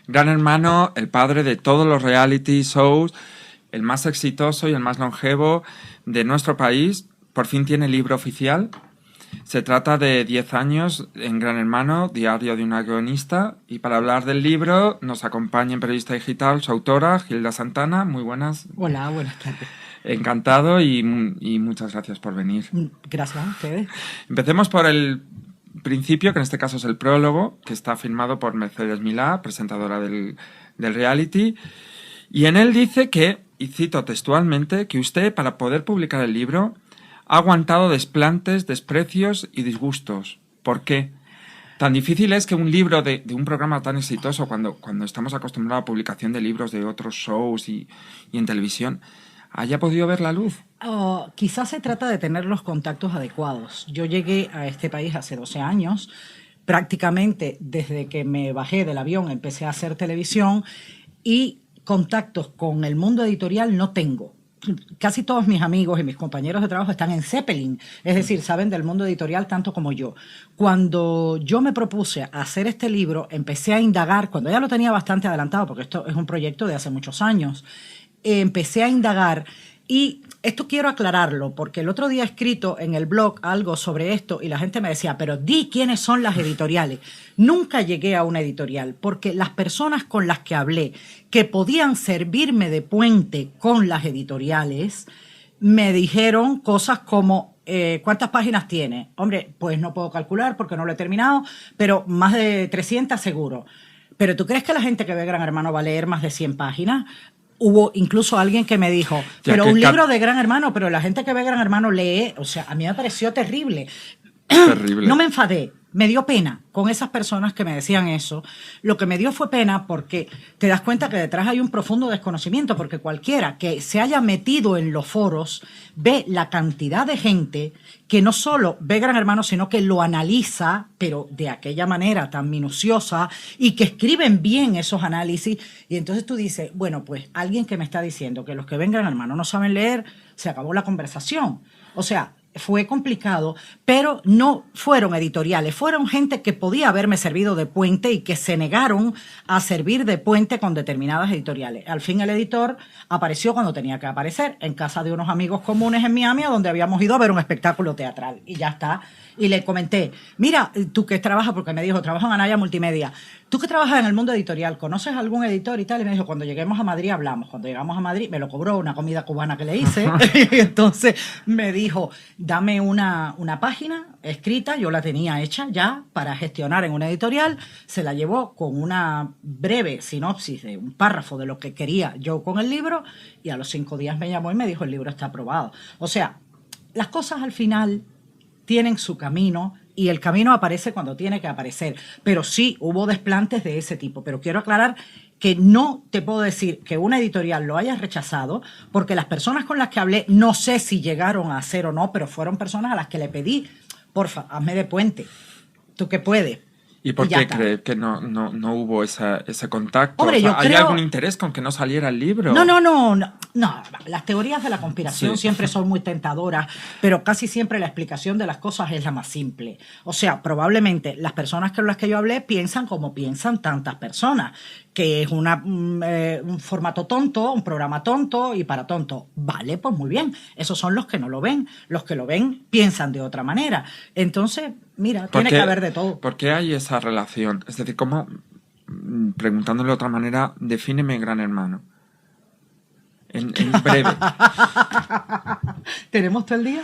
Gran Hermano, el padre de todos los reality shows, el más exitoso y el más longevo de nuestro país, por fin tiene libro oficial. Se trata de 10 años en Gran Hermano, diario de una guionista. Y para hablar del libro nos acompaña en Periodista Digital su autora, Gilda Santana. Muy buenas. Hola, buenas tardes. Encantado y muchas gracias por venir. Gracias a ustedes. Empecemos por el principio, que en este caso es el prólogo, que está firmado por Mercedes Milá, presentadora del reality. Y en él dice que, y cito textualmente, que usted, para poder publicar el libro, ha aguantado desplantes, desprecios y disgustos. ¿Por qué? Tan difícil es que un libro de un programa tan exitoso, cuando estamos acostumbrados a publicación de libros de otros shows y en televisión, haya podido ver la luz. Quizás se trata de tener los contactos adecuados. Yo llegué a este país hace 12 años. Prácticamente desde que me bajé del avión empecé a hacer televisión y contactos con el mundo editorial no tengo. Casi todos mis amigos y mis compañeros de trabajo están en Zeppelin, es decir, saben del mundo editorial tanto como yo. Cuando yo me propuse hacer este libro, empecé a indagar, cuando ya lo tenía bastante adelantado, porque esto es un proyecto de hace muchos años, empecé a indagar. Y esto quiero aclararlo, porque el otro día he escrito en el blog algo sobre esto y la gente me decía, pero di quiénes son las editoriales. Nunca llegué a una editorial, porque las personas con las que hablé, que podían servirme de puente con las editoriales, me dijeron cosas como, ¿cuántas páginas tiene? Hombre, pues no puedo calcular porque no lo he terminado, pero más de 300 seguro. ¿Pero tú crees que la gente que ve Gran Hermano va a leer más de 100 páginas? Hubo incluso alguien que me dijo, pero un libro de Gran Hermano, pero la gente que ve Gran Hermano lee, o sea, a mí me pareció terrible. Terrible. No me enfadé, me dio pena con esas personas que me decían eso. Lo que me dio fue pena porque te das cuenta que detrás hay un profundo desconocimiento, porque cualquiera que se haya metido en los foros ve la cantidad de gente que no solo ve Gran Hermano, sino que lo analiza, pero de aquella manera tan minuciosa, y que escriben bien esos análisis. Y entonces tú dices, bueno, pues alguien que me está diciendo que los que ven Gran Hermano no saben leer, se acabó la conversación. O sea, fue complicado, pero no fueron editoriales, fueron gente que podía haberme servido de puente y que se negaron a servir de puente con determinadas editoriales. Al fin el editor apareció cuando tenía que aparecer, en casa de unos amigos comunes en Miami, donde habíamos ido a ver un espectáculo teatral, y ya está. Y le comenté, mira, tú que trabajas, porque me dijo, trabajo en Anaya Multimedia, tú que trabajas en el mundo editorial, ¿conoces algún editor y tal? Y me dijo, cuando lleguemos a Madrid hablamos. Cuando llegamos a Madrid me lo cobró una comida cubana que le hice. Y entonces me dijo, dame una página escrita, yo la tenía hecha ya para gestionar en una editorial, se la llevó con una breve sinopsis de un párrafo de lo que quería yo con el libro, y a los 5 días me llamó y me dijo, el libro está aprobado. O sea, las cosas al final tienen su camino y el camino aparece cuando tiene que aparecer. Pero sí, hubo desplantes de ese tipo. Pero quiero aclarar que no te puedo decir que una editorial lo haya rechazado, porque las personas con las que hablé, no sé si llegaron a hacer o no, pero fueron personas a las que le pedí, porfa, hazme de puente, tú que puedes. ¿Y por qué crees que no hubo ese contacto? Hombre, o sea, yo ¿hay creo... algún interés con que no saliera el libro? No. Las teorías de la conspiración siempre son muy tentadoras, pero casi siempre la explicación de las cosas es la más simple. O sea, probablemente las personas con las que yo hablé piensan como piensan tantas personas, que es un formato tonto, un programa tonto y para tonto. Vale, pues muy bien. Esos son los que no lo ven. Los que lo ven piensan de otra manera. Entonces, mira, tiene que haber de todo. ¿Por qué hay esa relación? Es decir, ¿cómo, preguntándole de otra manera, defíneme Gran Hermano? En breve. ¿Tenemos todo el día?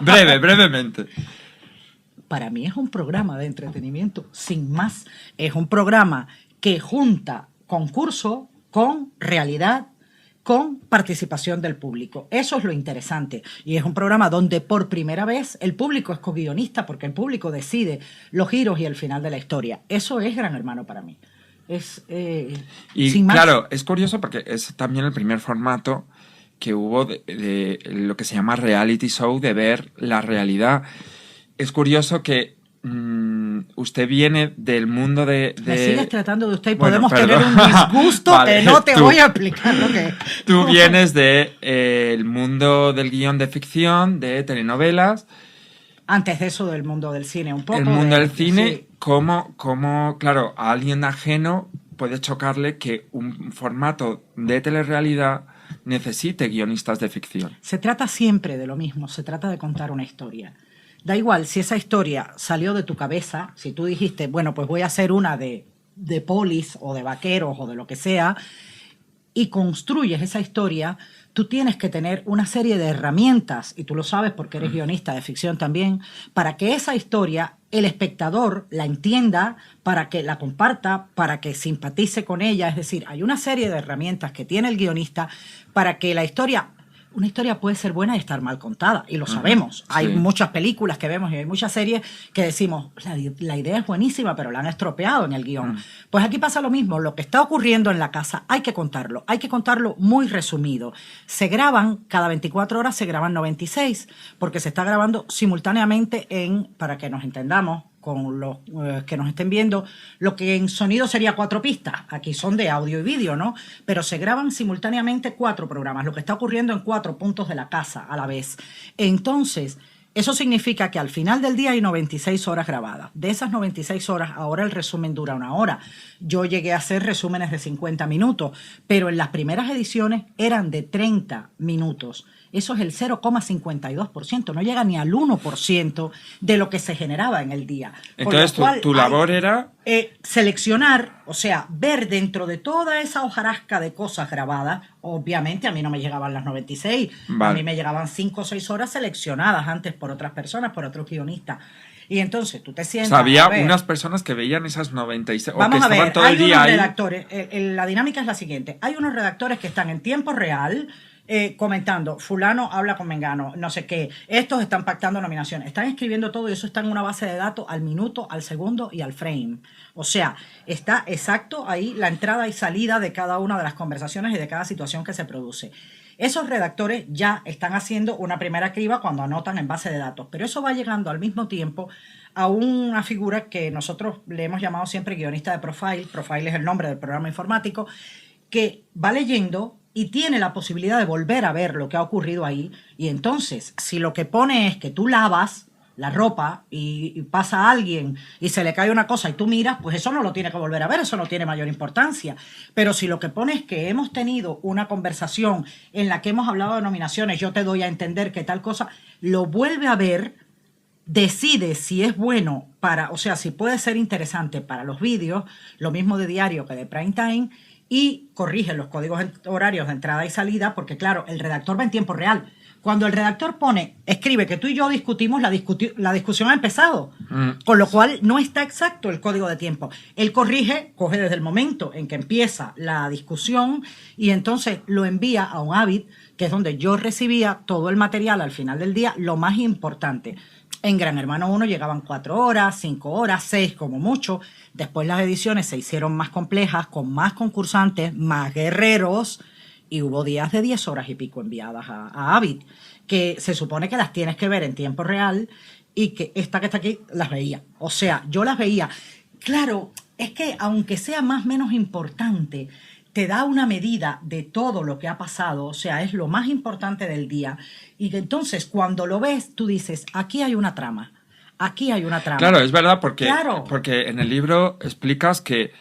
Brevemente. Para mí es un programa de entretenimiento, sin más. Es un programa que junta concurso con realidad, con participación del público. Eso es lo interesante. Y es un programa donde por primera vez el público es co-guionista, porque el público decide los giros y el final de la historia. Eso es Gran Hermano para mí. Y sin más. Claro, es curioso porque es también el primer formato que hubo de lo que se llama reality show, de ver la realidad. Es curioso que usted viene del mundo de... Me sigues tratando de usted y bueno, podemos tener un disgusto vale, que no te voy a explicar lo que es. Tú vienes del el mundo del guión de ficción, de telenovelas. Antes de eso, del mundo del cine un poco. El mundo del cine, sí. Como, claro, a alguien ajeno puede chocarle que un formato de telerrealidad necesite guionistas de ficción. Se trata siempre de lo mismo, se trata de contar una historia. Da igual si esa historia salió de tu cabeza, si tú dijiste, bueno, pues voy a hacer una de polis o de vaqueros o de lo que sea, y construyes esa historia, tú tienes que tener una serie de herramientas, y tú lo sabes porque eres guionista de ficción también, para que esa historia el espectador la entienda, para que la comparta, para que simpatice con ella. Es decir, hay una serie de herramientas que tiene el guionista para que la historia... Una historia puede ser buena y estar mal contada, y lo sabemos. Hay muchas películas que vemos y hay muchas series que decimos, la idea es buenísima, pero la han estropeado en el guión. Pues aquí pasa lo mismo. Lo que está ocurriendo en la casa hay que contarlo muy resumido. Se graban, cada 24 horas se graban 96, porque se está grabando simultáneamente para que nos entendamos, con los que nos estén viendo, lo que en sonido sería 4 pistas, aquí son de audio y vídeo, ¿no? Pero se graban simultáneamente 4 programas, lo que está ocurriendo en 4 puntos de la casa a la vez. Entonces, eso significa que al final del día hay 96 horas grabadas. De esas 96 horas, ahora el resumen dura 1 hora. Yo llegué a hacer resúmenes de 50 minutos, pero en las primeras ediciones eran de 30 minutos. Eso es el 0,52%, no llega ni al 1% de lo que se generaba en el día. Entonces, tu labor era... seleccionar, o sea, ver dentro de toda esa hojarasca de cosas grabadas. Obviamente a mí no me llegaban las 96, a mí me llegaban 5 o 6 horas seleccionadas antes por otras personas, por otros guionistas. Y entonces tú te sientas... O sea, había unas personas que veían esas 96, Vamos o que estaban todo hay el día unos ahí. Redactores, la dinámica es la siguiente. Hay unos redactores que están en tiempo real comentando, fulano habla con mengano, no sé qué, estos están pactando nominaciones, están escribiendo todo y eso está en una base de datos al minuto, al segundo y al frame. O sea, está exacto ahí la entrada y salida de cada una de las conversaciones y de cada situación que se produce. Esos redactores ya están haciendo una primera criba cuando anotan en base de datos, pero eso va llegando al mismo tiempo a una figura que nosotros le hemos llamado siempre guionista de Profile. Profile es el nombre del programa informático, que va leyendo y tiene la posibilidad de volver a ver lo que ha ocurrido ahí. Y entonces, si lo que pone es que tú lavas la ropa y pasa a alguien y se le cae una cosa y tú miras, pues eso no lo tiene que volver a ver, eso no tiene mayor importancia. Pero si lo que pone es que hemos tenido una conversación en la que hemos hablado de nominaciones, yo te doy a entender que tal cosa, lo vuelve a ver, decide si es bueno o sea, si puede ser interesante para los vídeos, lo mismo de diario que de prime time, y corrige los códigos horarios de entrada y salida, porque claro, el redactor va en tiempo real. Cuando el redactor escribe que tú y yo discutimos, la discusión ha empezado, con lo cual no está exacto el código de tiempo. Él coge desde el momento en que empieza la discusión y entonces lo envía a un Avid, que es donde yo recibía todo el material al final del día, lo más importante. En Gran Hermano 1 llegaban 4 horas, 5 horas, 6 como mucho. Después las ediciones se hicieron más complejas, con más concursantes, más guerreros, y hubo días de 10 horas y pico enviadas a Avid, que se supone que las tienes que ver en tiempo real, y que esta que está aquí las veía. O sea, yo las veía. Claro, es que aunque sea más o menos importante, te da una medida de todo lo que ha pasado, o sea, es lo más importante del día. Y entonces, cuando lo ves, tú dices, aquí hay una trama, aquí hay una trama. Claro, es verdad, porque en el libro explicas que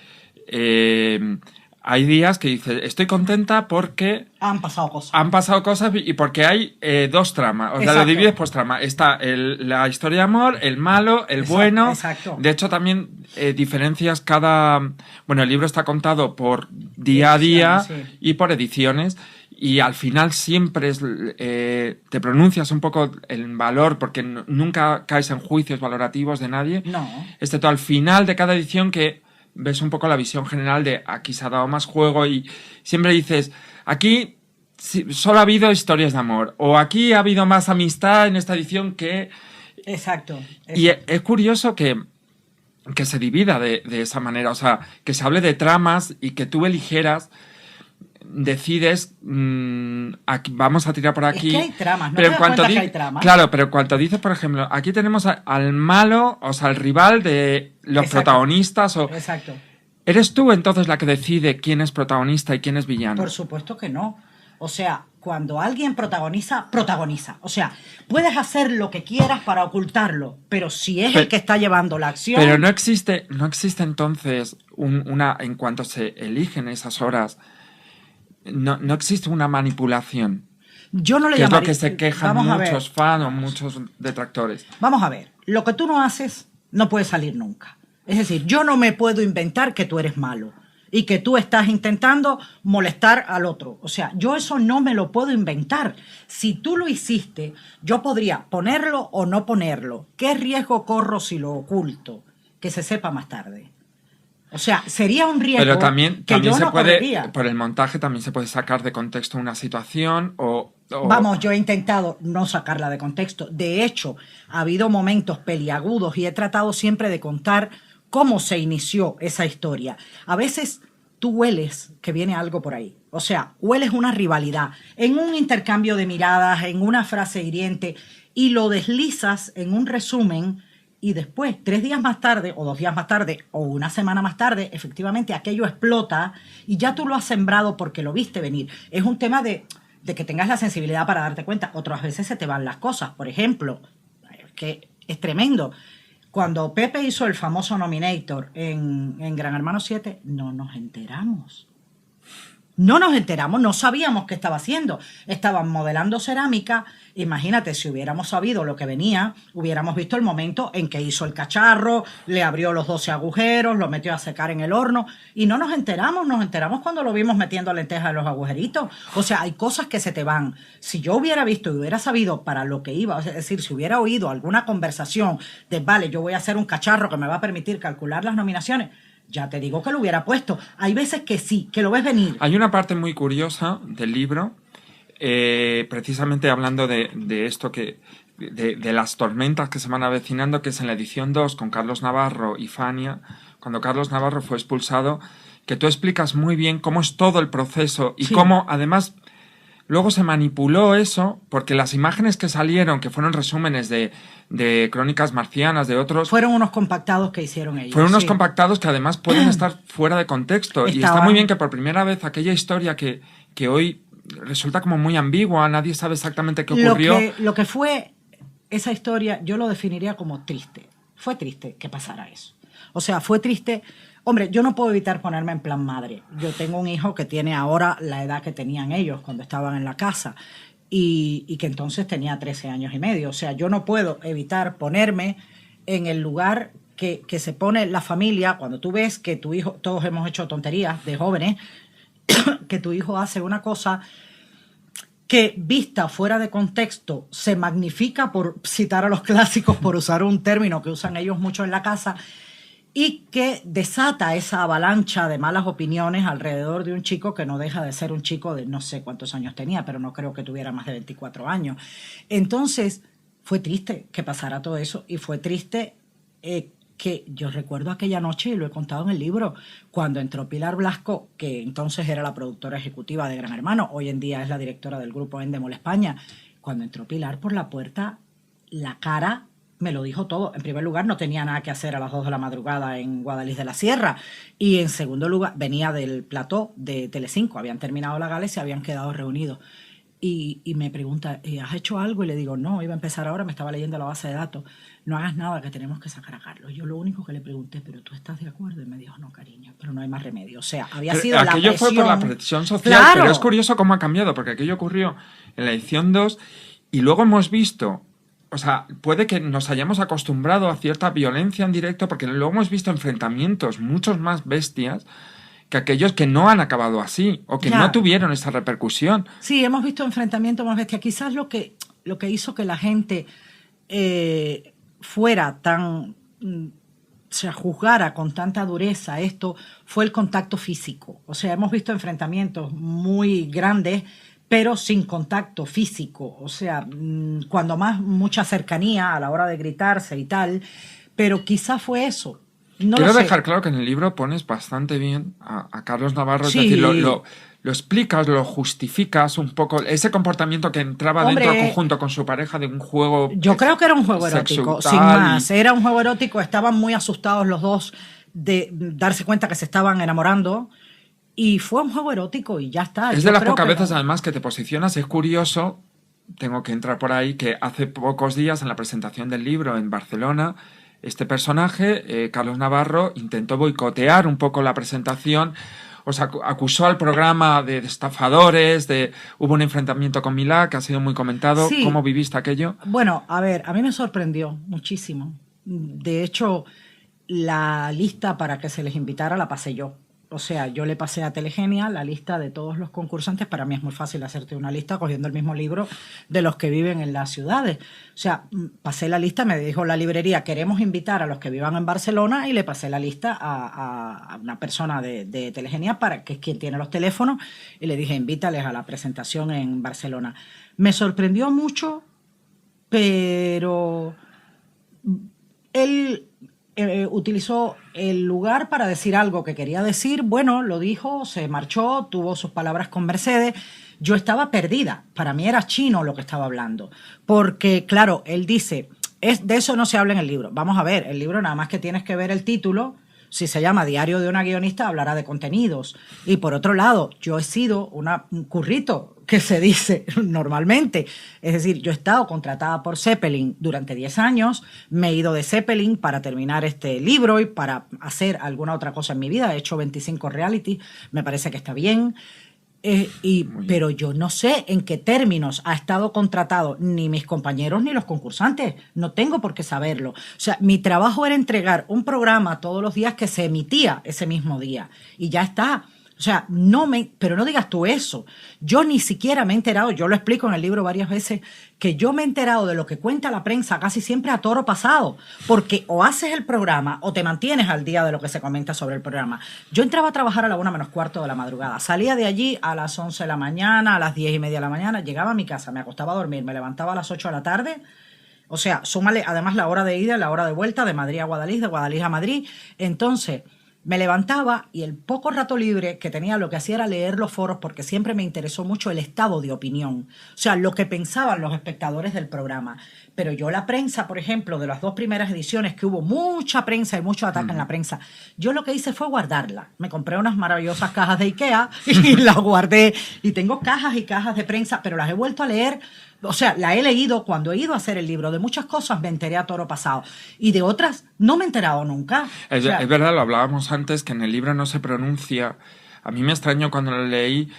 hay días que dices, estoy contenta porque... Han pasado cosas. Han pasado cosas y porque hay 2 tramas. O sea, lo divides por trama. Está la historia de amor, el malo, el bueno. Exacto. De hecho, también diferencias cada... Bueno, el libro está contado por día a día y por ediciones. Y al final siempre te pronuncias un poco el valor, porque nunca caes en juicios valorativos de nadie. No. Excepto al final de cada edición, que ves un poco la visión general de aquí se ha dado más juego, y siempre dices, aquí solo ha habido historias de amor, o aquí ha habido más amistad en esta edición que... Exacto. Y es curioso que se divida de esa manera, o sea, que se hable de tramas y que tú eligieras, decides, aquí, vamos a tirar por aquí. Es que hay tramas, ¿no? Pero te das cuenta que hay tramas. Claro, pero cuando dices, por ejemplo, aquí tenemos al malo, o sea, al rival de los protagonistas. Exacto. ¿Eres tú entonces la que decide quién es protagonista y quién es villano? Por supuesto que no. O sea, cuando alguien protagoniza, protagoniza. O sea, puedes hacer lo que quieras para ocultarlo, pero si es el que está llevando la acción... Pero no existe entonces en cuanto se eligen esas horas, no existe una manipulación. Yo no le que es lo llamaría... que se quejan muchos fans o muchos detractores. Vamos a ver, lo que tú no haces no puede salir nunca. Es decir, yo no me puedo inventar que tú eres malo y que tú estás intentando molestar al otro. O sea, yo eso no me lo puedo inventar. Si tú lo hiciste, yo podría ponerlo o no ponerlo. ¿Qué riesgo corro si lo oculto? Que se sepa más tarde. O sea, sería un riesgo. Pero también yo se no puede, correría. por el montaje también se puede sacar de contexto una situación o... Vamos, yo he intentado no sacarla de contexto. De hecho, ha habido momentos peliagudos y he tratado siempre de contar cómo se inició esa historia. A veces tú hueles que viene algo por ahí. O sea, hueles una rivalidad en un intercambio de miradas, en una frase hiriente, y lo deslizas en un resumen y después, 3 días más tarde, o 2 días más tarde, o una semana más tarde, efectivamente aquello explota y ya tú lo has sembrado porque lo viste venir. Es un tema de que tengas la sensibilidad para darte cuenta. Otras veces se te van las cosas. Por ejemplo, que es tremendo. Cuando Pepe hizo el famoso Nominator en Gran Hermano 7, no nos enteramos. No nos enteramos, no sabíamos qué estaba haciendo. Estaban modelando cerámica. Imagínate, si hubiéramos sabido lo que venía, hubiéramos visto el momento en que hizo el cacharro, le abrió los 12 agujeros, lo metió a secar en el horno y no nos enteramos cuando lo vimos metiendo lentejas en los agujeritos. O sea, hay cosas que se te van. Si yo hubiera visto y hubiera sabido para lo que iba, es decir, si hubiera oído alguna conversación de, vale, yo voy a hacer un cacharro que me va a permitir calcular las nominaciones, ya te digo que lo hubiera puesto. Hay veces que sí, que lo ves venir. Hay una parte muy curiosa del libro, precisamente hablando de esto de las tormentas que se van avecinando, que es en la edición 2 con Carlos Navarro y Fania, cuando Carlos Navarro fue expulsado, que tú explicas muy bien cómo es todo el proceso y cómo además luego se manipuló eso, porque las imágenes que salieron, que fueron resúmenes de Crónicas Marcianas, de otros... Fueron unos compactados que hicieron ellos. Fueron unos compactados que además pueden estar fuera de contexto. Y está muy bien que por primera vez aquella historia que hoy resulta como muy ambigua, nadie sabe exactamente qué ocurrió. Lo que fue esa historia, yo lo definiría como triste. Fue triste que pasara eso. O sea, fue triste... Hombre, yo no puedo evitar ponerme en plan madre. Yo tengo un hijo que tiene ahora la edad que tenían ellos cuando estaban en la casa y que entonces tenía 13 años y medio. O sea, yo no puedo evitar ponerme en el lugar que se pone la familia cuando tú ves que tu hijo, todos hemos hecho tonterías de jóvenes, que tu hijo hace una cosa que vista fuera de contexto se magnifica, por citar a los clásicos, por usar un término que usan ellos mucho en la casa, y que desata esa avalancha de malas opiniones alrededor de un chico que no deja de ser un chico de no sé cuántos años tenía, pero no creo que tuviera más de 24 años. Entonces, fue triste que pasara todo eso y fue triste que yo recuerdo aquella noche, y lo he contado en el libro, cuando entró Pilar Blasco, que entonces era la productora ejecutiva de Gran Hermano, hoy en día es la directora del grupo Endemol España. Cuando entró Pilar por la puerta, la cara... me lo dijo todo. En primer lugar, no tenía nada que hacer a las 2 de la madrugada en Guadalís de la Sierra. Y en segundo lugar, venía del plató de Telecinco. Habían terminado la gala y se habían quedado reunidos. Y me pregunta, ¿has hecho algo? Y le digo, no, iba a empezar ahora, me estaba leyendo la base de datos. No hagas nada, que tenemos que sacar a Carlos. Yo lo único que le pregunté, ¿pero tú estás de acuerdo? Y me dijo, no, cariño, pero no hay más remedio. O sea, había sido la presión. Aquello fue por la presión social, ¡Claro! Pero es curioso cómo ha cambiado, porque aquello ocurrió en la edición 2 y luego hemos visto... O sea, puede que nos hayamos acostumbrado a cierta violencia en directo porque luego hemos visto enfrentamientos muchos más bestias que aquellos que no han acabado así o que no tuvieron esa repercusión. Sí, hemos visto enfrentamientos más bestias. Quizás lo que hizo que la gente fuera tan... se juzgara con tanta dureza esto fue el contacto físico. O sea, hemos visto enfrentamientos muy grandes pero sin contacto físico, o sea, cuando más mucha cercanía a la hora de gritarse y tal, pero quizá fue eso. No Quiero lo sé. dejar claro que en el libro pones bastante bien a Carlos Navarro, Sí. es decir, lo explicas, lo justificas un poco, ese comportamiento que entraba dentro conjunto con su pareja de un juego. Yo creo que era un juego erótico, sin más. Era un juego erótico, estaban muy asustados los dos de darse cuenta que se estaban enamorando. Y fue un juego erótico y ya está. Es Yo de las creo pocas que veces, no. además, que te posicionas. Es curioso, tengo que entrar por ahí, que hace pocos días, en la presentación del libro en Barcelona, este personaje, Carlos Navarro, intentó boicotear un poco la presentación. O sea, acusó al programa de estafadores, hubo un enfrentamiento con Milá, que ha sido muy comentado. ¿Cómo Sí, viviste aquello? bueno, a ver, a mí me sorprendió muchísimo. De hecho, la lista para que se les invitara la pasé yo. O sea, yo le pasé a Telegenia la lista de todos los concursantes. Para mí es muy fácil hacerte una lista cogiendo el mismo libro de los que viven en las ciudades. O sea, pasé la lista, me dijo la librería, queremos invitar a los que vivan en Barcelona, y le pasé la lista a una persona de Telegenia, para, que es quien tiene los teléfonos, y le dije, invítales a la presentación en Barcelona. Me sorprendió mucho, pero él utilizó el lugar para decir algo que quería decir. Bueno, lo dijo, se marchó, tuvo sus palabras con Mercedes. Yo estaba perdida. Para mí era chino lo que estaba hablando. Porque, claro, él dice, de eso no se habla en el libro. Vamos a ver, el libro nada más que tienes que ver el título. Si se llama Diario de una guionista, hablará de contenidos. Y por otro lado, yo he sido un currito, que se dice normalmente. Es decir, yo he estado contratada por Zeppelin durante 10 años, me he ido de Zeppelin para terminar este libro y para hacer alguna otra cosa en mi vida. He hecho 25 reality, me parece que está bien. Pero yo no sé en qué términos ha estado contratado ni mis compañeros ni los concursantes. No tengo por qué saberlo. O sea, mi trabajo era entregar un programa todos los días que se emitía ese mismo día. Y ya está. O sea, pero no digas tú eso. Yo ni siquiera me he enterado, yo lo explico en el libro varias veces, que yo me he enterado de lo que cuenta la prensa casi siempre a toro pasado, porque o haces el programa o te mantienes al día de lo que se comenta sobre el programa. Yo entraba a trabajar a la 1:45 de la madrugada, salía de allí a las 11 de la mañana, a las 10:30 de la mañana, llegaba a mi casa, me acostaba a dormir, me levantaba a las 8 de la tarde. O sea, súmale además la hora de ida y la hora de vuelta, de Madrid a Guadalix, de Guadalix a Madrid. Entonces, me levantaba y el poco rato libre que tenía, lo que hacía era leer los foros, porque siempre me interesó mucho el estado de opinión. O sea, lo que pensaban los espectadores del programa. Pero yo la prensa, por ejemplo, de las 2 primeras ediciones, que hubo mucha prensa y mucho ataque en la prensa, yo lo que hice fue guardarla. Me compré unas maravillosas cajas de Ikea y las guardé. Y tengo cajas y cajas de prensa, pero las he vuelto a leer. O sea, la he leído cuando he ido a hacer el libro. De muchas cosas me enteré a toro pasado. Y de otras no me he enterado nunca. Es verdad, lo hablábamos antes, que en el libro no se pronuncia. A mí me extrañó cuando lo leí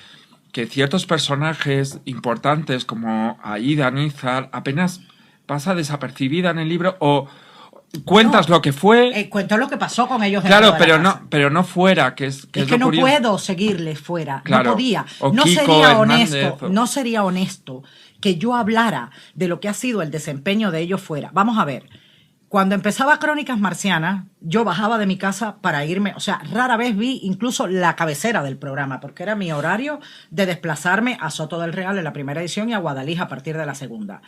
que ciertos personajes importantes como Aida Nízar apenas pasa desapercibida en el libro, o cuentas lo que fue. Cuento lo que pasó con ellos. Claro, pero no fuera, que es que lo no curioso. puedo seguirles fuera. Claro. No podía. O No Kiko sería Hernández, honesto. No sería honesto que yo hablara de lo que ha sido el desempeño de ellos fuera. Vamos a ver. Cuando empezaba Crónicas Marcianas, yo bajaba de mi casa para irme, o sea, rara vez vi incluso la cabecera del programa, porque era mi horario de desplazarme a Soto del Real en la primera edición y a Guadalix a partir de la segunda.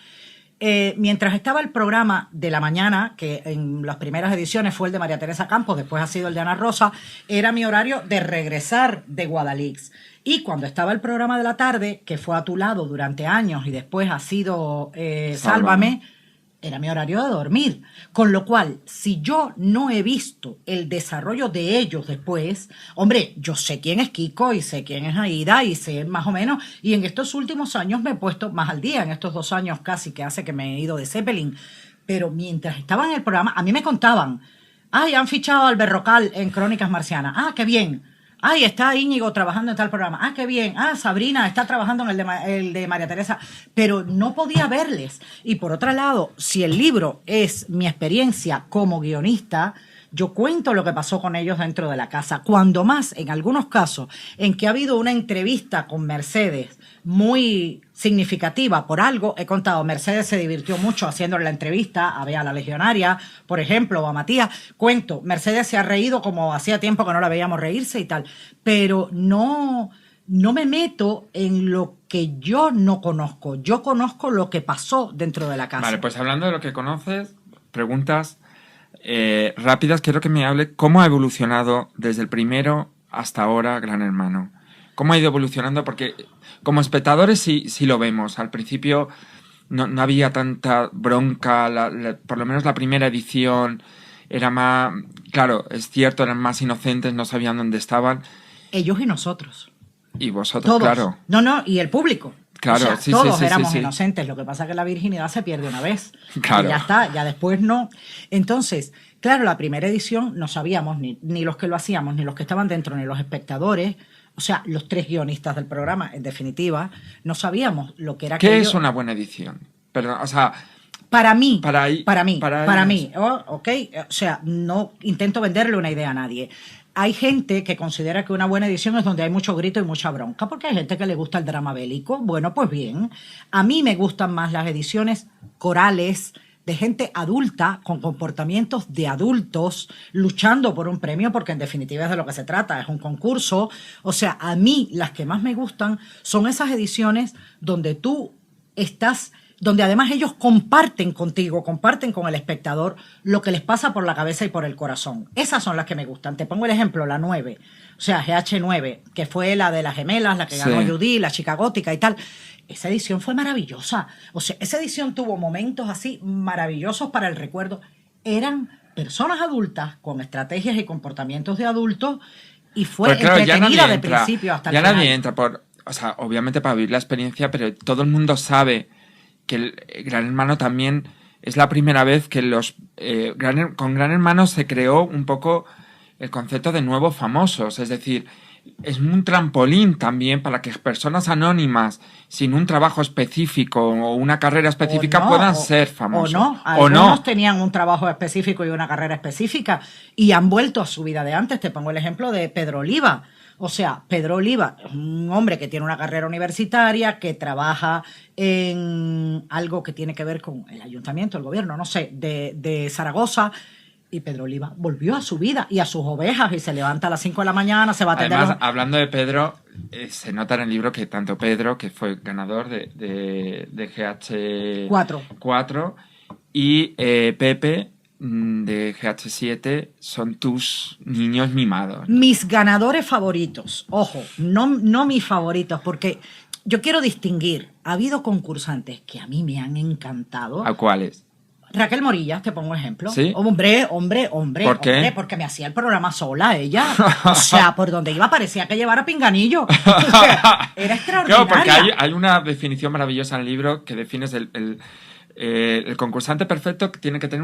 Mientras estaba el programa de la mañana, que en las primeras ediciones fue el de María Teresa Campos, después ha sido el de Ana Rosa, era mi horario de regresar de Guadalix. Y cuando estaba el programa de la tarde, que fue A tu lado durante años y después ha sido Sálvame, era mi horario de dormir. Con lo cual, si yo no he visto el desarrollo de ellos después, hombre, yo sé quién es Kiko y sé quién es Aida y sé más o menos, y en estos últimos años me he puesto más al día, en estos 2 años casi que hace que me he ido de Zeppelin. Pero mientras estaba en el programa, a mí me contaban, ay, han fichado al Berrocal en Crónicas Marcianas, ah, qué bien. Ay, está Íñigo trabajando en tal programa. Ah, qué bien. Ah, Sabrina está trabajando en el de María Teresa. Pero no podía verles. Y por otro lado, si el libro es mi experiencia como guionista, yo cuento lo que pasó con ellos dentro de la casa. Cuando más, en algunos casos, en que ha habido una entrevista con Mercedes muy significativa por algo, he contado, Mercedes se divirtió mucho haciéndole la entrevista a Bea la Legionaria, por ejemplo, o a Matías. Cuento, Mercedes se ha reído como hacía tiempo que no la veíamos reírse y tal, pero no me meto en lo que yo no conozco. Yo conozco lo que pasó dentro de la casa. Vale, pues hablando de lo que conoces, preguntas rápidas. Quiero que me hable cómo ha evolucionado desde el primero hasta ahora Gran Hermano. ¿Cómo ha ido evolucionando? Porque como espectadores sí lo vemos. Al principio no había tanta bronca, por lo menos la primera edición era más... Claro, es cierto, eran más inocentes, no sabían dónde estaban. Ellos y nosotros. Y vosotros, Todos. claro. No, y el público. Claro, o sea, sí, todos sí, éramos sí. inocentes. Lo que pasa es que la virginidad se pierde una vez. Claro. Y ya está, ya después no. Entonces, claro, la primera edición no sabíamos ni los que lo hacíamos, ni los que estaban dentro, ni los espectadores. O sea, los 3 guionistas del programa, en definitiva, no sabíamos lo que era ¿Qué aquello. es una buena edición? Perdón, o sea, Para mí, para mí, ¿ok? O sea, no intento venderle una idea a nadie. Hay gente que considera que una buena edición es donde hay mucho grito y mucha bronca, porque hay gente que le gusta el drama bélico. Bueno, pues bien, a mí me gustan más las ediciones corales, de gente adulta, con comportamientos de adultos, luchando por un premio, porque en definitiva es de lo que se trata, es un concurso. O sea, a mí las que más me gustan son esas ediciones donde tú estás, donde además ellos comparten contigo, comparten con el espectador lo que les pasa por la cabeza y por el corazón. Esas son las que me gustan. Te pongo el ejemplo, la 9, o sea, GH9, que fue la de las gemelas, la que ganó Judy, la chica gótica y tal. Esa edición fue maravillosa. O sea, esa edición tuvo momentos así maravillosos para el recuerdo. Eran personas adultas con estrategias y comportamientos de adultos y fue entretenida de principio hasta el final. Ya nadie entra por... O sea, obviamente para vivir la experiencia, pero todo el mundo sabe que el Gran Hermano también es la primera vez que con Gran Hermano se creó un poco el concepto de nuevos famosos. Es decir, es un trampolín también para que personas anónimas sin un trabajo específico o una carrera específica puedan ser famosos. Algunos tenían un trabajo específico y una carrera específica y han vuelto a su vida de antes. Te pongo el ejemplo de Pedro Oliva. O sea, Pedro Oliva es un hombre que tiene una carrera universitaria, que trabaja en algo que tiene que ver con el ayuntamiento, el gobierno, no sé, de Zaragoza. Y Pedro Oliva volvió a su vida y a sus ovejas y se levanta a las 5 de la mañana, se va a atender. Además, hablando de Pedro, se nota en el libro que tanto Pedro, que fue ganador de GH4, y Pepe, de GH7, son tus niños mimados. Mis ganadores favoritos, ojo, no mis favoritos, porque yo quiero distinguir. Ha habido concursantes que a mí me han encantado. ¿A cuáles? Raquel Morillas, te pongo ejemplo. ¿Sí? Hombre. ¿Por qué? Porque me hacía el programa sola ella. O sea, por donde iba parecía que llevara pinganillo. O sea, era extraordinaria. Claro, porque hay una definición maravillosa en el libro que defines el concursante perfecto, que tiene que tener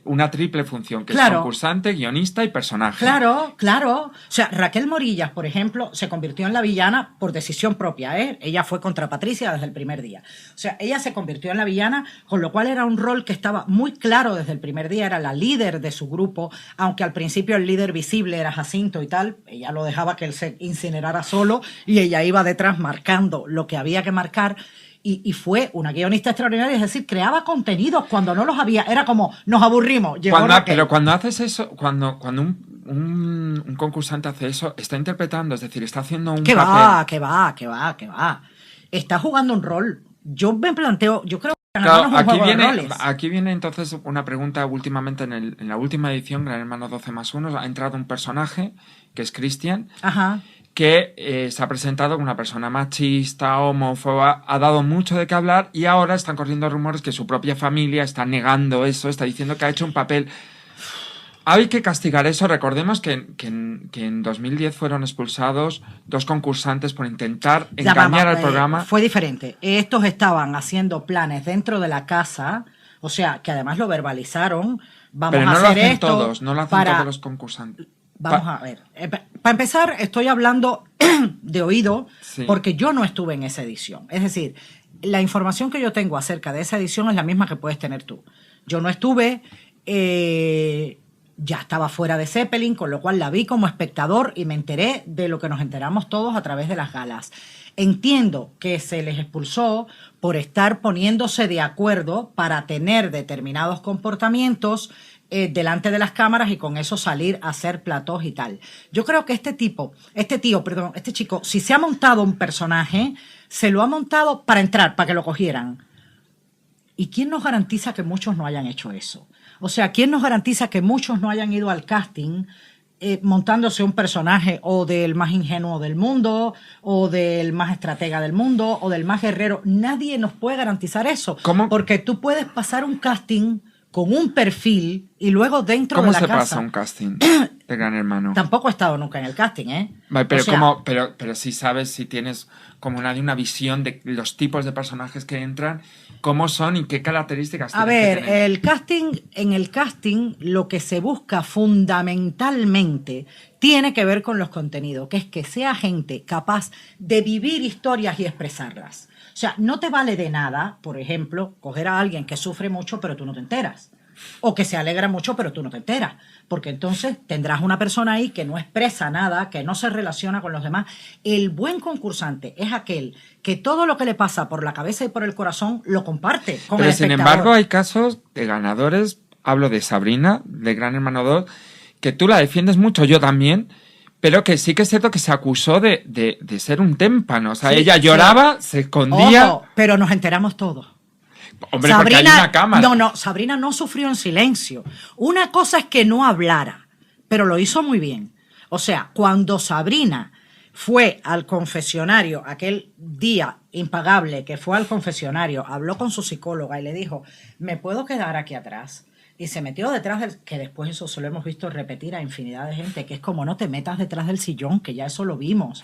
una triple función, que es concursante, guionista y personaje. Claro. O sea, Raquel Morillas, por ejemplo, se convirtió en la villana por decisión propia, ¿eh? Ella fue contra Patricia desde el primer día. O sea, ella se convirtió en la villana, con lo cual era un rol que estaba muy claro desde el primer día, era la líder de su grupo, aunque al principio el líder visible era Jacinto y tal, ella lo dejaba que él se incinerara solo y ella iba detrás marcando lo que había que marcar. Y fue una guionista extraordinaria, es decir, creaba contenidos cuando no los había. Era como, nos aburrimos. Pero cuando haces eso, cuando un concursante hace eso, está interpretando, es decir, está haciendo un papel. Que va. Está jugando un rol. Yo me planteo, yo creo que Gran Hermano es un juego de roles. Aquí viene entonces una pregunta últimamente en la última edición, Gran Hermano 12+1, ha entrado un personaje, que es Cristian. Ajá. Que se ha presentado como una persona machista, homófoba, ha dado mucho de qué hablar y ahora están corriendo rumores que su propia familia está negando eso, está diciendo que ha hecho un papel. Hay que castigar eso. Recordemos que en 2010 fueron expulsados 2 concursantes por intentar engañar al programa. Fue diferente. Estos estaban haciendo planes dentro de la casa, o sea, que además lo verbalizaron. Pero no lo hacen todos, no lo hacen todos los concursantes. Vamos a ver. Para empezar, estoy hablando de oído, sí, porque yo no estuve en esa edición. Es decir, la información que yo tengo acerca de esa edición es la misma que puedes tener tú. Yo no estuve, ya estaba fuera de Zeppelin, con lo cual la vi como espectador y me enteré de lo que nos enteramos todos a través de las galas. Entiendo que se les expulsó por estar poniéndose de acuerdo para tener determinados comportamientos delante de las cámaras y con eso salir a hacer platós y tal. Yo creo que este chico, si se ha montado un personaje, se lo ha montado para entrar, para que lo cogieran. ¿Y quién nos garantiza que muchos no hayan hecho eso? O sea, ¿quién nos garantiza que muchos no hayan ido al casting montándose un personaje o del más ingenuo del mundo, o del más estratega del mundo, o del más guerrero? Nadie nos puede garantizar eso. ¿Cómo? Porque tú puedes pasar un casting con un perfil y luego dentro ¿Cómo de la se casa... pasa un casting de Gran Hermano? Tampoco he estado nunca en el casting, ¿eh? Vale, pero, O sea, pero sí sabes si tienes como una visión de los tipos de personajes que entran, cómo son y qué características a tienen que ver, tener. en el casting lo que se busca fundamentalmente tiene que ver con los contenidos, que es que sea gente capaz de vivir historias y expresarlas. O sea, no te vale de nada, por ejemplo, coger a alguien que sufre mucho pero tú no te enteras. O que se alegra mucho pero tú no te enteras. Porque entonces tendrás una persona ahí que no expresa nada, que no se relaciona con los demás. El buen concursante es aquel que todo lo que le pasa por la cabeza y por el corazón lo comparte con Pero el sin espectador. embargo hay casos de ganadores, hablo de Sabrina, de Gran Hermano 2, que tú la defiendes mucho, yo también, pero que sí que es cierto que se acusó de ser un témpano. O sea, Sí, ella sí. lloraba, se escondía. Ojo, pero nos enteramos todos. Hombre, porque hay una cámara. No, Sabrina no sufrió en silencio. Una cosa es que no hablara, pero lo hizo muy bien. O sea, cuando Sabrina fue al confesionario, aquel día impagable que fue al confesionario, habló con su psicóloga y le dijo, ¿me puedo quedar aquí atrás? Y se metió detrás del... Que después eso se lo hemos visto repetir a infinidad de gente, que es como no te metas detrás del sillón, que ya eso lo vimos.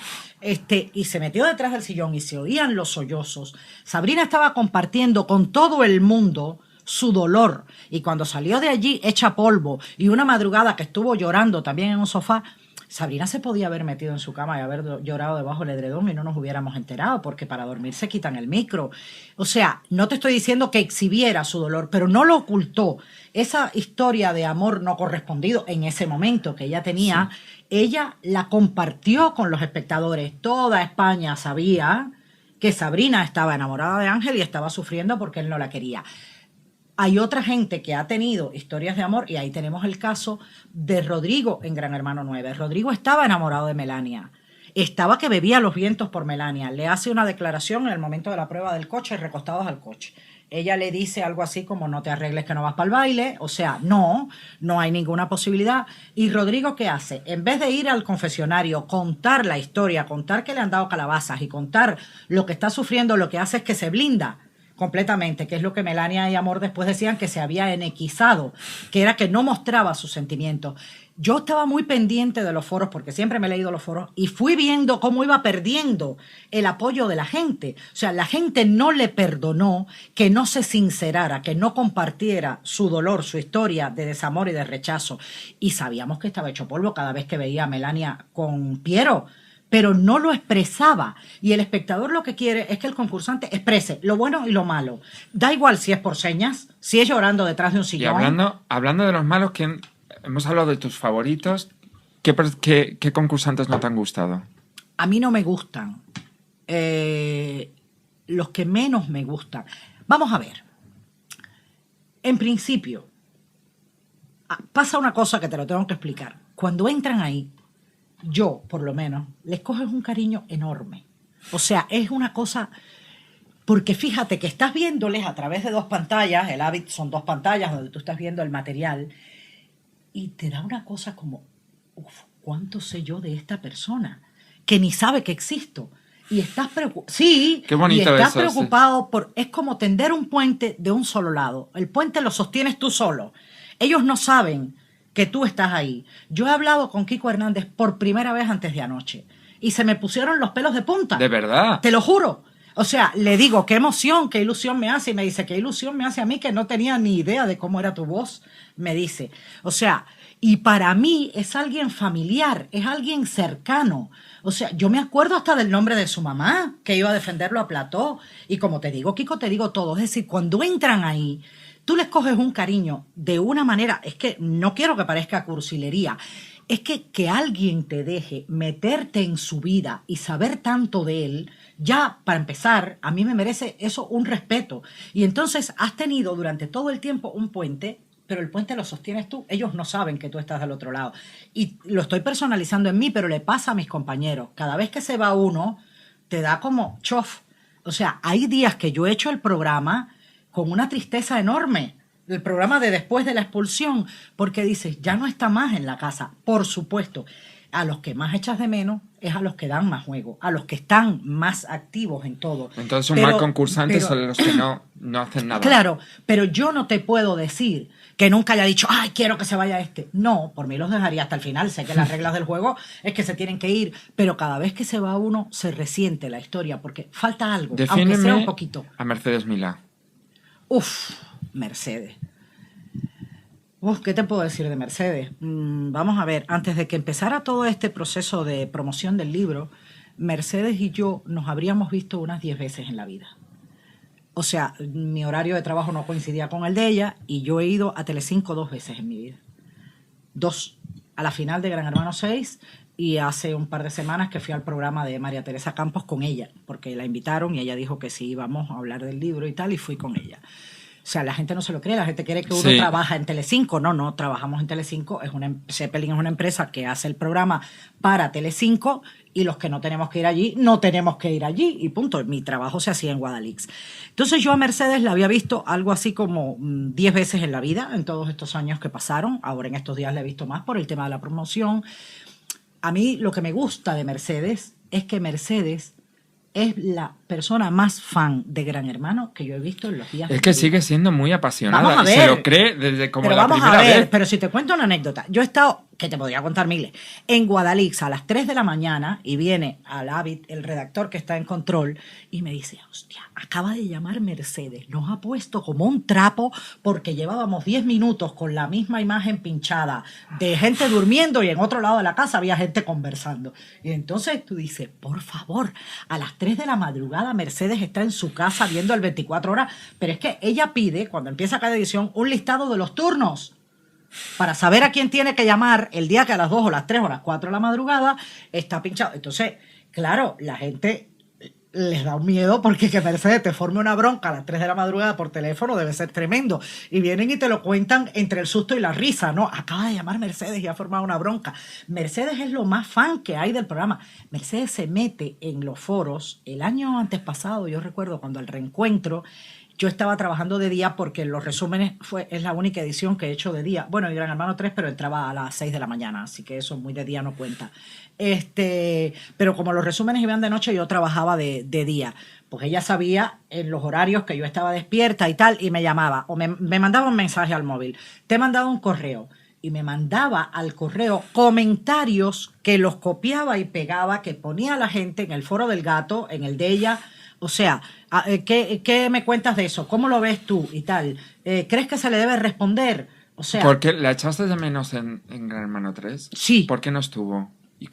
Y se metió detrás del sillón y se oían los sollozos. Sabrina estaba compartiendo con todo el mundo su dolor. Y cuando salió de allí hecha polvo y una madrugada que estuvo llorando también en un sofá, Sabrina se podía haber metido en su cama y haber llorado debajo del edredón y no nos hubiéramos enterado, porque para dormir se quitan el micro. O sea, no te estoy diciendo que exhibiera su dolor, pero no lo ocultó. Esa historia de amor no correspondido en ese momento que ella tenía, sí, ella la compartió con los espectadores. Toda España sabía que Sabrina estaba enamorada de Ángel y estaba sufriendo porque él no la quería. Hay otra gente que ha tenido historias de amor y ahí tenemos el caso de Rodrigo en Gran Hermano 9. Rodrigo estaba enamorado de Melania. Estaba que bebía los vientos por Melania. Le hace una declaración en el momento de la prueba del coche, recostados al coche. Ella le dice algo así como no te arregles que no vas para el baile. O sea, no hay ninguna posibilidad. ¿Y Rodrigo qué hace? En vez de ir al confesionario, contar la historia, contar que le han dado calabazas y contar lo que está sufriendo, lo que hace es que se blinda completamente, que es lo que Melania y Amor después decían que se había enequizado, que era que no mostraba sus sentimientos. Yo estaba muy pendiente de los foros, porque siempre me he leído los foros, y fui viendo cómo iba perdiendo el apoyo de la gente. O sea, la gente no le perdonó que no se sincerara, que no compartiera su dolor, su historia de desamor y de rechazo. Y sabíamos que estaba hecho polvo cada vez que veía a Melania con Piero, pero no lo expresaba. Y el espectador lo que quiere es que el concursante exprese lo bueno y lo malo. Da igual si es por señas, si es llorando detrás de un sillón. Y hablando de los malos, hemos hablado de tus favoritos. ¿Qué concursantes no te han gustado? A mí no me gustan. Los que menos me gustan. Vamos a ver. En principio, pasa una cosa que te lo tengo que explicar. Cuando entran ahí, yo, por lo menos, les coges un cariño enorme. O sea, es una cosa... Porque fíjate que estás viéndoles a través de dos pantallas, el Avid son dos pantallas donde tú estás viendo el material, y te da una cosa como, ¿cuánto sé yo de esta persona? Que ni sabe que existo. Y estás preocupado. Sí, qué bonito, y estás eso, preocupado sí. por... Es como tender un puente de un solo lado. El puente lo sostienes tú solo. Ellos no saben que tú estás ahí. Yo he hablado con Kiko Hernández por primera vez antes de anoche y se me pusieron los pelos de punta. ¿De verdad? Te lo juro. O sea, le digo, qué emoción, qué ilusión me hace. Y me dice, qué ilusión me hace a mí que no tenía ni idea de cómo era tu voz. Me dice, o sea, y para mí es alguien familiar, es alguien cercano. O sea, yo me acuerdo hasta del nombre de su mamá, que iba a defenderlo a plató. Y como te digo, Kiko, te digo todo. Es decir, cuando entran ahí, tú les coges un cariño de una manera, es que no quiero que parezca cursilería, es que alguien te deje meterte en su vida y saber tanto de él, ya para empezar, a mí me merece eso un respeto. Y entonces has tenido durante todo el tiempo un puente, pero el puente lo sostienes tú, ellos no saben que tú estás del otro lado. Y lo estoy personalizando en mí, pero le pasa a mis compañeros. Cada vez que se va uno, te da como chof. O sea, hay días que yo he hecho el programa con una tristeza enorme, el programa de después de la expulsión, porque dices, ya no está más en la casa. Por supuesto, a los que más echas de menos es a los que dan más juego, a los que están más activos en todo. Entonces un mal concursante son los que no hacen nada. Claro, pero yo no te puedo decir que nunca haya dicho, ay, quiero que se vaya este. No, por mí los dejaría hasta el final. Sé que las reglas del juego es que se tienen que ir, pero cada vez que se va uno se resiente la historia porque falta algo, Defíneme aunque sea un poquito. A Mercedes Milá. Uf, Mercedes. Uf, ¿qué te puedo decir de Mercedes? Vamos a ver, antes de que empezara todo este proceso de promoción del libro, Mercedes y yo nos habríamos visto unas 10 veces en la vida. O sea, mi horario de trabajo no coincidía con el de ella y yo he ido a Telecinco 2 veces en mi vida. 2, a la final de Gran Hermano 6 y hace un par de semanas que fui al programa de María Teresa Campos con ella, porque la invitaron y ella dijo que sí íbamos a hablar del libro y tal, y fui con ella. O sea, la gente no se lo cree, la gente cree que uno trabaja en Telecinco. No trabajamos en Telecinco. Zeppelin es una empresa que hace el programa para Telecinco y los que no tenemos que ir allí, no tenemos que ir allí y punto. Mi trabajo se hacía en Guadalix. Entonces yo a Mercedes la había visto algo así como 10 veces en la vida, en todos estos años que pasaron. Ahora en estos días la he visto más por el tema de la promoción. A mí lo que me gusta de Mercedes es que Mercedes es la persona más fan de Gran Hermano que yo he visto en los días. Es que sigue siendo muy apasionada. Vamos a ver. Y se lo cree desde como pero la vamos primera a ver, vez. Pero si te cuento una anécdota. Yo he estado, que te podría contar miles, en Guadalix a las 3 de la mañana y viene al Avid, el redactor que está en control, y me dice, hostia, acaba de llamar Mercedes. Nos ha puesto como un trapo porque llevábamos 10 minutos con la misma imagen pinchada de gente durmiendo y en otro lado de la casa había gente conversando. Y entonces tú dices, por favor, a las 3 de la madrugada Mercedes está en su casa viendo el 24 horas, pero es que ella pide, cuando empieza cada edición, un listado de los turnos para saber a quién tiene que llamar el día que a las 2 o las 3 o las 4 de la madrugada está pinchado. Entonces, claro, la gente les da un miedo porque que Mercedes te forme una bronca a las 3 de la madrugada por teléfono debe ser tremendo. Y vienen y te lo cuentan entre el susto y la risa, ¿no? Acaba de llamar Mercedes y ha formado una bronca. Mercedes es lo más fan que hay del programa. Mercedes se mete en los foros. El año antes pasado, yo recuerdo cuando el reencuentro, yo estaba trabajando de día porque los resúmenes es la única edición que he hecho de día. Bueno, y Gran Hermano 3, pero entraba a las 6 de la mañana, así que eso muy de día no cuenta. Pero como los resúmenes iban de noche, yo trabajaba de día. Pues ella sabía en los horarios que yo estaba despierta y tal, y me llamaba, o me mandaba un mensaje al móvil. Te he mandado un correo. Y me mandaba al correo comentarios que los copiaba y pegaba, que ponía la gente en el foro del gato, en el de ella. O sea, ¿qué me cuentas de eso? ¿Cómo lo ves tú y tal? ¿Crees que se le debe responder? O sea, ¿por qué la echaste de menos en Gran Hermano 3? Sí. ¿Por qué no estuvo? ¿Y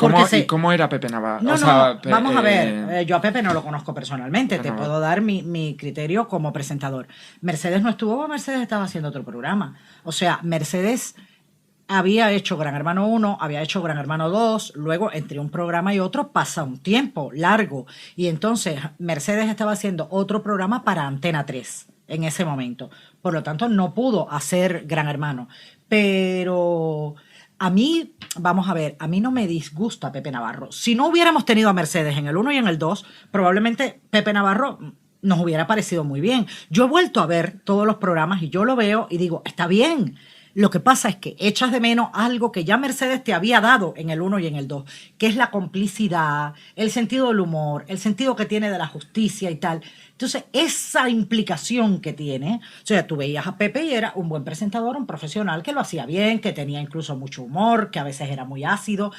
cómo era Pepe Navarro? No, o sea, vamos a ver. Yo a Pepe no lo conozco personalmente. Te no. puedo dar mi criterio como presentador. Mercedes no estuvo, Mercedes estaba haciendo otro programa. O sea, Mercedes había hecho Gran Hermano 1, había hecho Gran Hermano 2, luego entre un programa y otro pasa un tiempo largo. Y entonces Mercedes estaba haciendo otro programa para Antena 3 en ese momento. Por lo tanto, no pudo hacer Gran Hermano. Pero a mí, vamos a ver, a mí no me disgusta Pepe Navarro. Si no hubiéramos tenido a Mercedes en el 1 y en el 2, probablemente Pepe Navarro nos hubiera parecido muy bien. Yo he vuelto a ver todos los programas y yo lo veo y digo, está bien. Lo que pasa es que echas de menos algo que ya Mercedes te había dado en el 1 y en el 2, que es la complicidad, el sentido del humor, el sentido que tiene de la justicia y tal. Entonces, esa implicación que tiene, o sea, tú veías a Pepe y era un buen presentador, un profesional que lo hacía bien, que tenía incluso mucho humor, que a veces era muy ácido,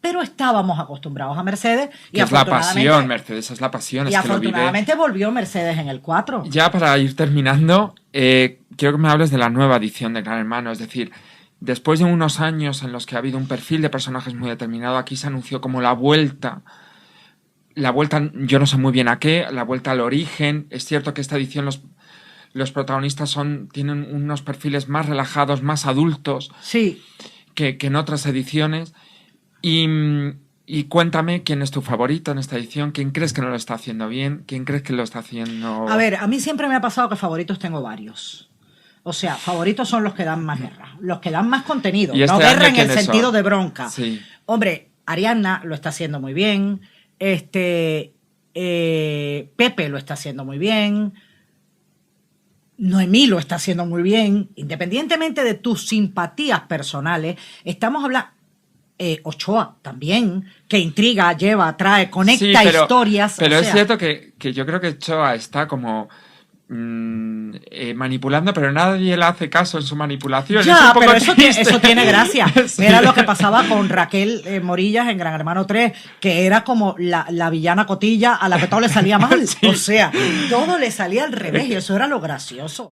pero estábamos acostumbrados a Mercedes. Y es la pasión, Mercedes, es la pasión. Y es afortunadamente volvió Mercedes en el 4. Ya para ir terminando, quiero que me hables de la nueva edición de Gran Hermano. Es decir, después de unos años en los que ha habido un perfil de personajes muy determinado, aquí se anunció como la vuelta, yo no sé muy bien a qué, la vuelta al origen. Es cierto que esta edición los protagonistas tienen unos perfiles más relajados, más adultos, sí, que en otras ediciones. Y cuéntame quién es tu favorito en esta edición, quién crees que no lo está haciendo bien, quién crees que lo está haciendo... A ver, a mí siempre me ha pasado que favoritos tengo varios. O sea, favoritos son los que dan más guerra, los que dan más contenido, ¿Y este no guerra en el quiénes sentido son? de bronca. Sí. Hombre, Ariadna lo está haciendo muy bien, Pepe lo está haciendo muy bien, Noemí lo está haciendo muy bien, independientemente de tus simpatías personales, estamos hablando... Ochoa también, que intriga, lleva, trae, conecta Sí, pero, historias. Pero o es sea, cierto que yo creo que Ochoa está como manipulando, pero nadie le hace caso en su manipulación. Ya, es un poco pero eso triste. eso tiene gracia. Sí. Era lo que pasaba con Raquel Morillas en Gran Hermano 3, que era como la villana cotilla a la que todo le salía mal. Sí. O sea, todo le salía al revés y eso era lo gracioso.